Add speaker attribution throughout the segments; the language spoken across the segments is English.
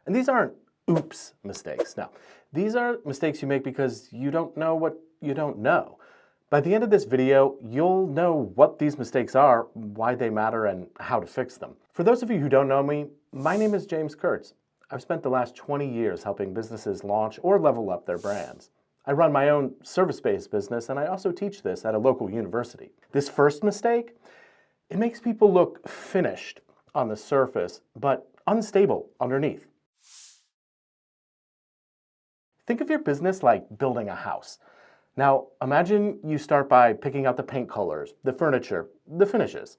Speaker 1: And these aren't oops mistakes. No, these are mistakes you make because you don't know what you don't know. By the end of this video, you'll know what these mistakes are, why they matter, and how to fix them. For those of you who don't know me, my name is James Kurtz. I've spent the last 20 years helping businesses launch or level up their brands. I run my own service-based business, and I also teach this at a local university. This first mistake, it makes people look finished on the surface, but unstable underneath. Think of your business like building a house. Now, imagine you start by picking out the paint colors, the furniture, the finishes.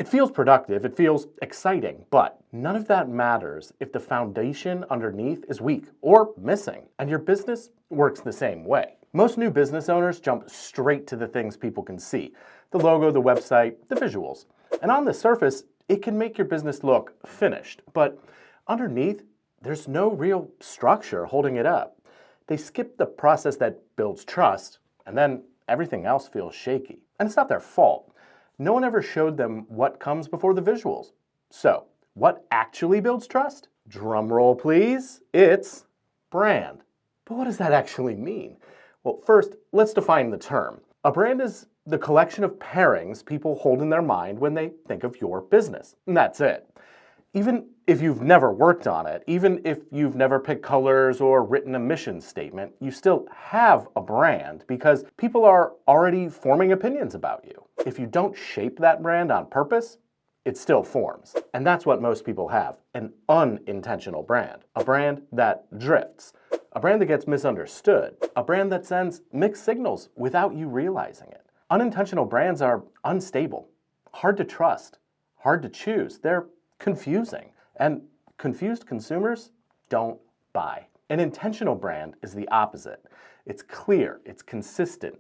Speaker 1: It feels productive, it feels exciting, but none of that matters if the foundation underneath is weak or missing, and your business works the same way. Most new business owners jump straight to the things people can see: the logo, the website, the visuals. And on the surface, it can make your business look finished, but underneath, there's no real structure holding it up. They skip the process that builds trust, and then everything else feels shaky. And it's not their fault. No one ever showed them what comes before the visuals. So, what actually builds trust? Drum roll, please. It's brand. But what does that actually mean? Well, first, let's define the term. A brand is the collection of pairings people hold in their mind when they think of your business. And that's it. Even if you've never worked on it, even if you've never picked colors or written a mission statement, you still have a brand because people are already forming opinions about you. If you don't shape that brand on purpose, it still forms. And that's what most people have: an unintentional brand. A brand that drifts. A brand that gets misunderstood. A brand that sends mixed signals without you realizing it. Unintentional brands are unstable, hard to trust, hard to choose. They're confusing, and confused consumers don't buy. An intentional brand is the opposite. It's clear, it's consistent.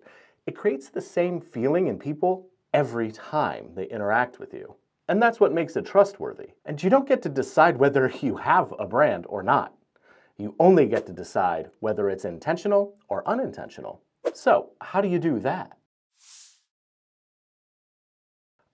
Speaker 1: It creates the same feeling in people every time they interact with you. And that's what makes it trustworthy. And you don't get to decide whether you have a brand or not. You only get to decide whether it's intentional or unintentional. So, how do you do that?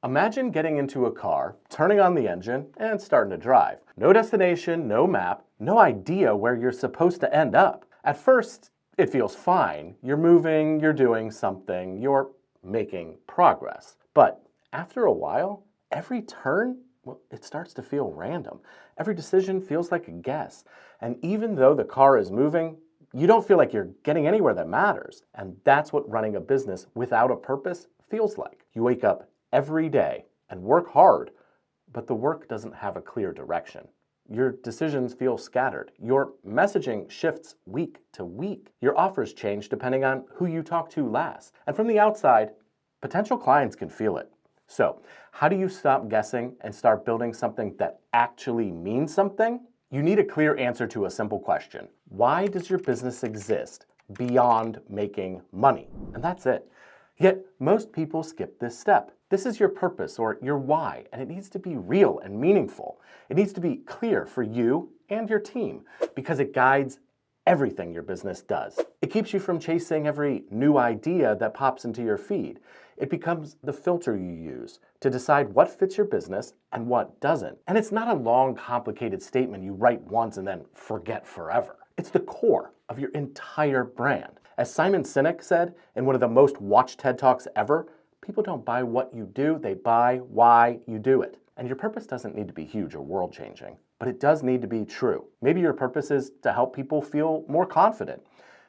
Speaker 1: Imagine getting into a car, turning on the engine, and starting to drive. No destination, no map, no idea where you're supposed to end up. At first, it feels fine. You're moving, you're doing something, you're making progress. But after a while, every turn, well, it starts to feel random. Every decision feels like a guess. And even though the car is moving, you don't feel like you're getting anywhere that matters. And that's what running a business without a purpose feels like. You wake up every day and work hard, but the work doesn't have a clear direction. Your decisions feel scattered. Your messaging shifts week to week. Your offers change depending on who you talk to last. And from the outside, potential clients can feel it. So, how do you stop guessing and start building something that actually means something? You need a clear answer to a simple question. Why does your business exist beyond making money? And that's it. Yet, most people skip this step. This is your purpose or your why, and it needs to be real and meaningful. It needs to be clear for you and your team because it guides everything your business does. It keeps you from chasing every new idea that pops into your feed. It becomes the filter you use to decide what fits your business and what doesn't. And it's not a long, complicated statement you write once and then forget forever. It's the core of your entire brand. As Simon Sinek said in one of the most watched TED Talks ever, people don't buy what you do, they buy why you do it. And your purpose doesn't need to be huge or world-changing, but it does need to be true. Maybe your purpose is to help people feel more confident.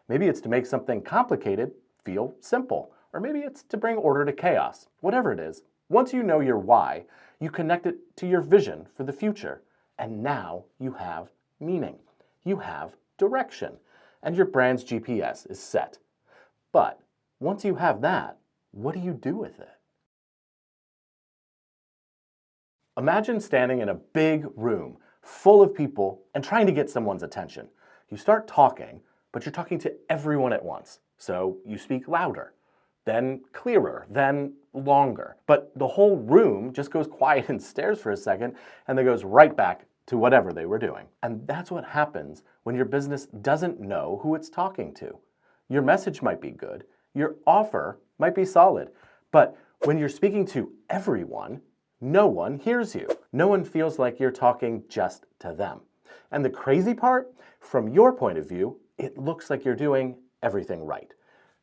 Speaker 1: Maybe it's to make something complicated feel simple. Or maybe it's to bring order to chaos. Whatever it is, once you know your why, you connect it to your vision for the future. And now you have meaning. You have direction. And your brand's GPS is set. But once you have that, what do you do with it? Imagine standing in a big room full of people and trying to get someone's attention. You start talking, but you're talking to everyone at once. So you speak louder, then clearer, then longer. But the whole room just goes quiet and stares for a second, and then goes right back to whatever they were doing. And that's what happens when your business doesn't know who it's talking to. Your message might be good, your offer might be solid, but when you're speaking to everyone, no one hears you. No one feels like you're talking just to them. And the crazy part, from your point of view, it looks like you're doing everything right.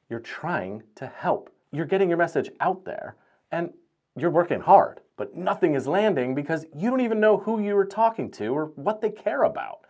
Speaker 1: You're trying to help. You're getting your message out there, and you're working hard, but nothing is landing because you don't even know who you were talking to or what they care about.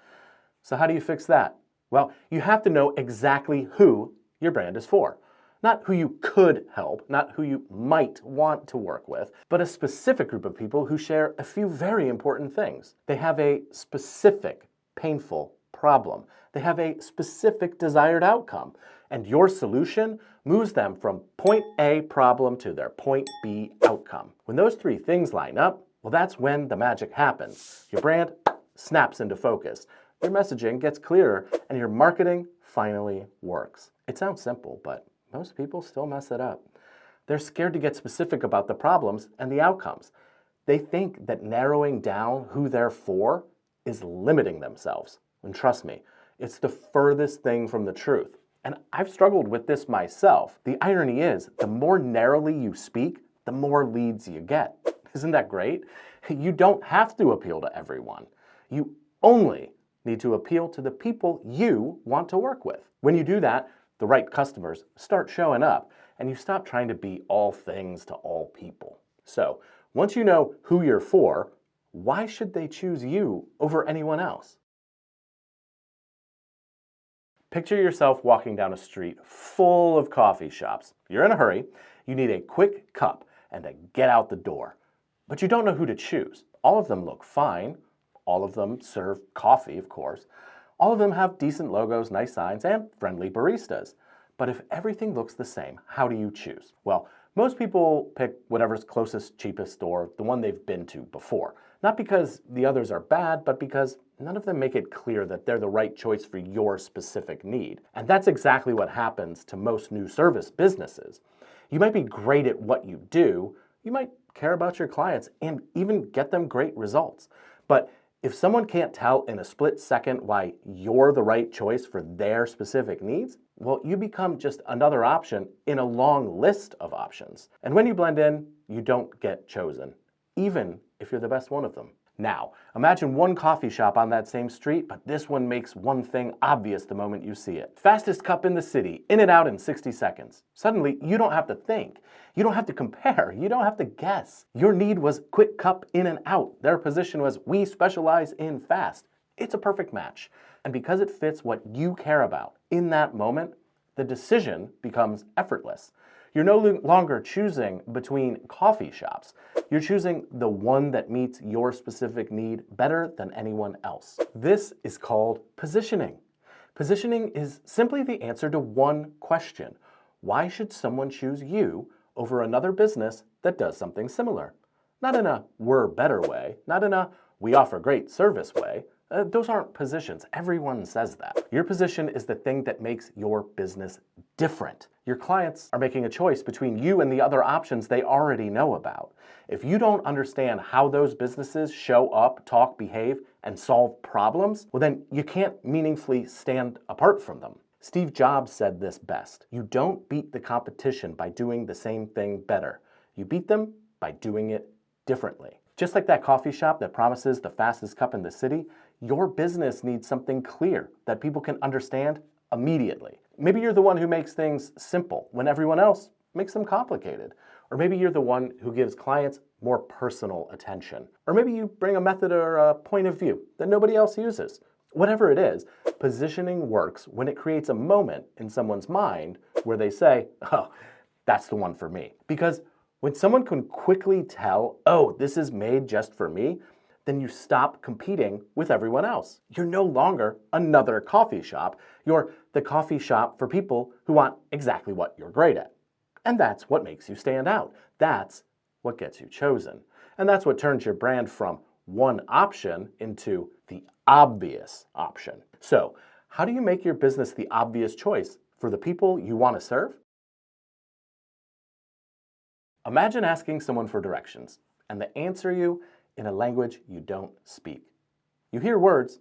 Speaker 1: So how do you fix that? Well, you have to know exactly who your brand is for. Not who you could help, not who you might want to work with, but a specific group of people who share a few very important things. They have a specific, painful problem. They have a specific desired outcome. And your solution moves them from point A problem to their point B outcome. When those three things line up, well, that's when the magic happens. Your brand snaps into focus. Your messaging gets clearer, and your marketing finally works. It sounds simple, but most people still mess it up. They're scared to get specific about the problems and the outcomes. They think that narrowing down who they're for is limiting themselves. And trust me, it's the furthest thing from the truth. And I've struggled with this myself. The irony is, the more narrowly you speak, the more leads you get. Isn't that great? You don't have to appeal to everyone. You only need to appeal to the people you want to work with. When you do that, the right customers start showing up, and you stop trying to be all things to all people. So, once you know who you're for, why should they choose you over anyone else? Picture yourself walking down a street full of coffee shops. You're in a hurry, you need a quick cup and to get out the door. But you don't know who to choose. All of them look fine. All of them serve coffee, of course. All of them have decent logos, nice signs, and friendly baristas. But if everything looks the same, how do you choose? Well, most people pick whatever's closest, cheapest, or the one they've been to before. Not because the others are bad, but because none of them make it clear that they're the right choice for your specific need. And that's exactly what happens to most new service businesses. You might be great at what you do, you might care about your clients, and even get them great results. But if someone can't tell in a split second why you're the right choice for their specific needs, well, you become just another option in a long list of options. And when you blend in, you don't get chosen, even if you're the best one of them. Now, imagine one coffee shop on that same street, but this one makes one thing obvious the moment you see it. Fastest cup in the city, in and out in 60 seconds. Suddenly, you don't have to think. You don't have to compare. You don't have to guess. Your need was quick cup in and out. Their position was, we specialize in fast. It's a perfect match. And because it fits what you care about in that moment, the decision becomes effortless. You're no longer choosing between coffee shops. You're choosing the one that meets your specific need better than anyone else. This is called positioning. Positioning is simply the answer to one question. Why should someone choose you over another business that does something similar? Not in a we're better way, not in a we offer great service way. Those aren't positions. Everyone says that. Your position is the thing that makes your business different. Your clients are making a choice between you and the other options they already know about. If you don't understand how those businesses show up, talk, behave, and solve problems, well then you can't meaningfully stand apart from them. Steve Jobs said this best. You don't beat the competition by doing the same thing better. You beat them by doing it differently. Just like that coffee shop that promises the fastest cup in the city, your business needs something clear that people can understand immediately. Maybe you're the one who makes things simple when everyone else makes them complicated. Or maybe you're the one who gives clients more personal attention. Or maybe you bring a method or a point of view that nobody else uses. Whatever it is, positioning works when it creates a moment in someone's mind where they say, oh, that's the one for me. Because when someone can quickly tell, oh, this is made just for me, then you stop competing with everyone else. You're no longer another coffee shop. You're the coffee shop for people who want exactly what you're great at. And that's what makes you stand out. That's what gets you chosen. And that's what turns your brand from one option into the obvious option. So, how do you make your business the obvious choice for the people you want to serve? Imagine asking someone for directions, and they answer you in a language you don't speak. You hear words,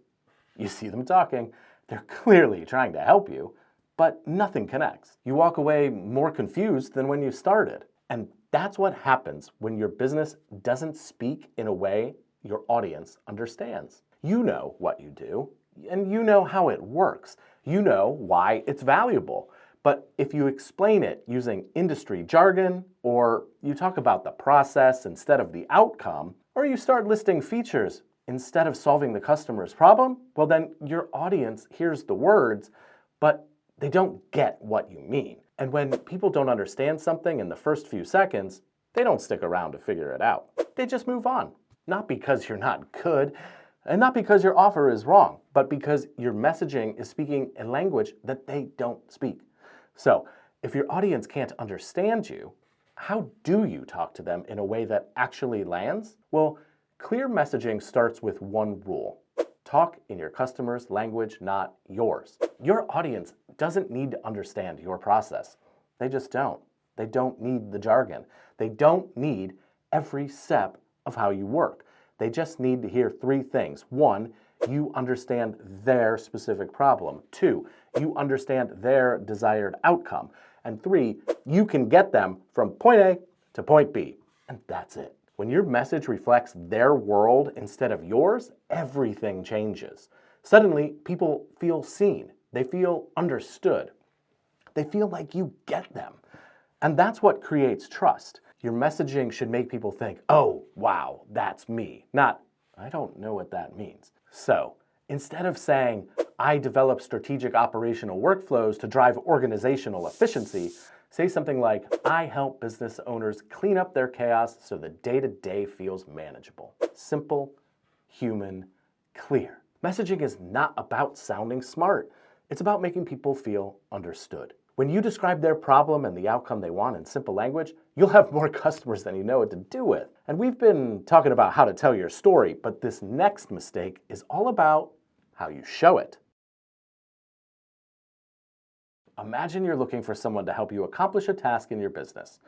Speaker 1: you see them talking, they're clearly trying to help you, but nothing connects. You walk away more confused than when you started. And that's what happens when your business doesn't speak in a way your audience understands. You know what you do, and you know how it works. You know why it's valuable. But if you explain it using industry jargon, or you talk about the process instead of the outcome, or you start listing features instead of solving the customer's problem, well then your audience hears the words, but they don't get what you mean. And when people don't understand something in the first few seconds, they don't stick around to figure it out. They just move on. Not because you're not good, and not because your offer is wrong, but because your messaging is speaking a language that they don't speak. So, if your audience can't understand you, how do you talk to them in a way that actually lands? Well, clear messaging starts with one rule. Talk in your customer's language, not yours. Your audience doesn't need to understand your process. They just don't. They don't need the jargon. They don't need every step of how you work. They just need to hear three things. One, you understand their specific problem. Two, you understand their desired outcome. And three, you can get them from point A to point B. And that's it. When your message reflects their world instead of yours, everything changes. Suddenly, people feel seen. They feel understood. They feel like you get them. And that's what creates trust. Your messaging should make people think, oh, wow, that's me. Not, I don't know what that means. So, instead of saying, I develop strategic operational workflows to drive organizational efficiency, say something like, I help business owners clean up their chaos so the day-to-day feels manageable. Simple, human, clear. Messaging is not about sounding smart. It's about making people feel understood. When you describe their problem and the outcome they want in simple language, you'll have more customers than you know what to do with. And we've been talking about how to tell your story, but this next mistake is all about how you show it. Imagine you're looking for someone to help you accomplish a task in your business.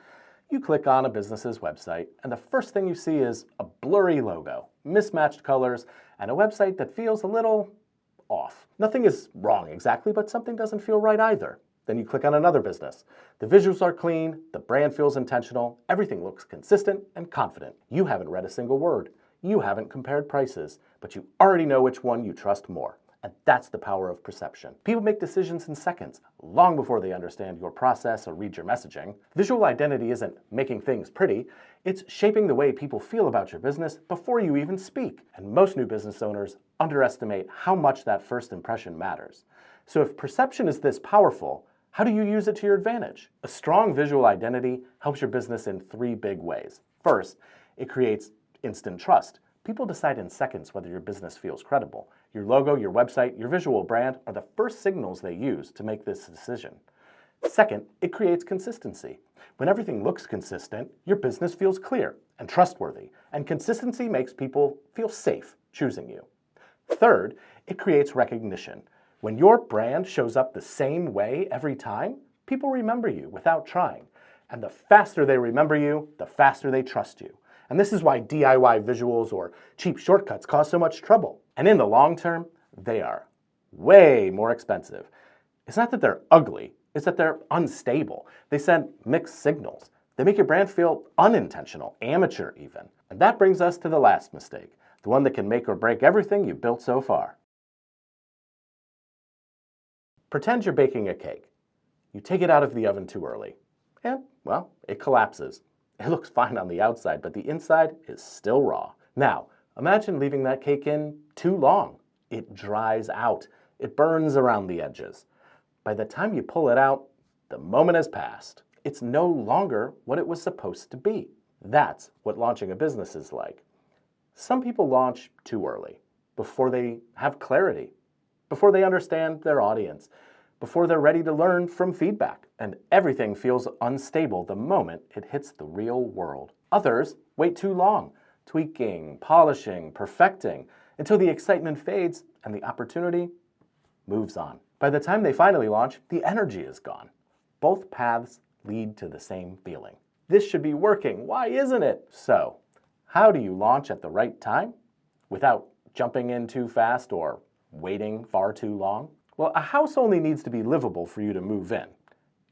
Speaker 1: You click on a business's website, and the first thing you see is a blurry logo, mismatched colors, and a website that feels a little off. Nothing is wrong exactly, but something doesn't feel right either. Then you click on another business. The visuals are clean, the brand feels intentional, everything looks consistent and confident. You haven't read a single word. You haven't compared prices, but you already know which one you trust more. And that's the power of perception. People make decisions in seconds, long before they understand your process or read your messaging. Visual identity isn't making things pretty, it's shaping the way people feel about your business before you even speak. And most new business owners underestimate how much that first impression matters. So if perception is this powerful, how do you use it to your advantage? A strong visual identity helps your business in three big ways. First, it creates instant trust. People decide in seconds whether your business feels credible. Your logo, your website, your visual brand are the first signals they use to make this decision. Second, it creates consistency. When everything looks consistent, your business feels clear and trustworthy, and consistency makes people feel safe choosing you. Third, it creates recognition. When your brand shows up the same way every time, people remember you without trying. And the faster they remember you, the faster they trust you. And this is why DIY visuals or cheap shortcuts cause so much trouble. And in the long term, they are way more expensive. It's not that they're ugly, it's that they're unstable. They send mixed signals. They make your brand feel unintentional, amateur even. And that brings us to the last mistake, the one that can make or break everything you've built so far. Pretend you're baking a cake. You take it out of the oven too early. And, well, it collapses. It looks fine on the outside, but the inside is still raw. Now, imagine leaving that cake in too long. It dries out. It burns around the edges. By the time you pull it out, the moment has passed. It's no longer what it was supposed to be. That's what launching a business is like. Some people launch too early, before they have clarity, before they understand their audience, before they're ready to learn from feedback, and everything feels unstable the moment it hits the real world. Others wait too long, tweaking, polishing, perfecting, until the excitement fades and the opportunity moves on. By the time they finally launch, the energy is gone. Both paths lead to the same feeling. This should be working, why isn't it? So, how do you launch at the right time without jumping in too fast or waiting far too long? Well, a house only needs to be livable for you to move in.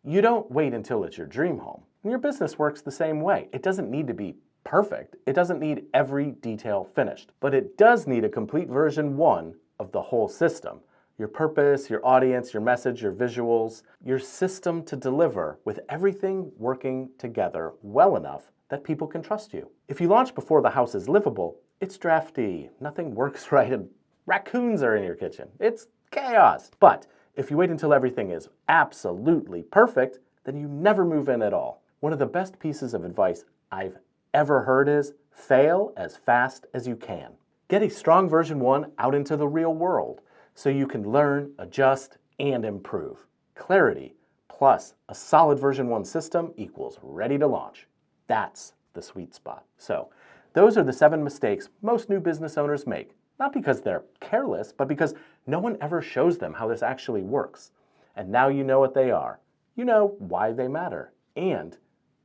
Speaker 1: You don't wait until it's your dream home. And your business works the same way. It doesn't need to be perfect. It doesn't need every detail finished, but it does need a complete version 1 of the whole system. Your purpose, your audience, your message, your visuals, your system to deliver with everything working together well enough that people can trust you. If you launch before the house is livable, it's drafty, nothing works right, and raccoons are in your kitchen. It's chaos. But if you wait until everything is absolutely perfect, then you never move in at all. One of the best pieces of advice I've ever heard is fail as fast as you can. Get a strong version 1 out into the real world so you can learn, adjust, and improve. Clarity plus a solid version 1 system equals ready to launch. That's the sweet spot. So, those are the 7 mistakes most new business owners make. Not because they're careless, but because no one ever shows them how this actually works. And now you know what they are. You know why they matter. And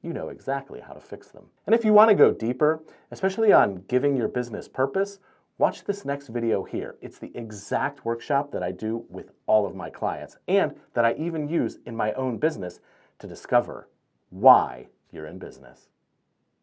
Speaker 1: you know exactly how to fix them. And if you want to go deeper, especially on giving your business purpose, watch this next video here. It's the exact workshop that I do with all of my clients and that I even use in my own business to discover why you're in business.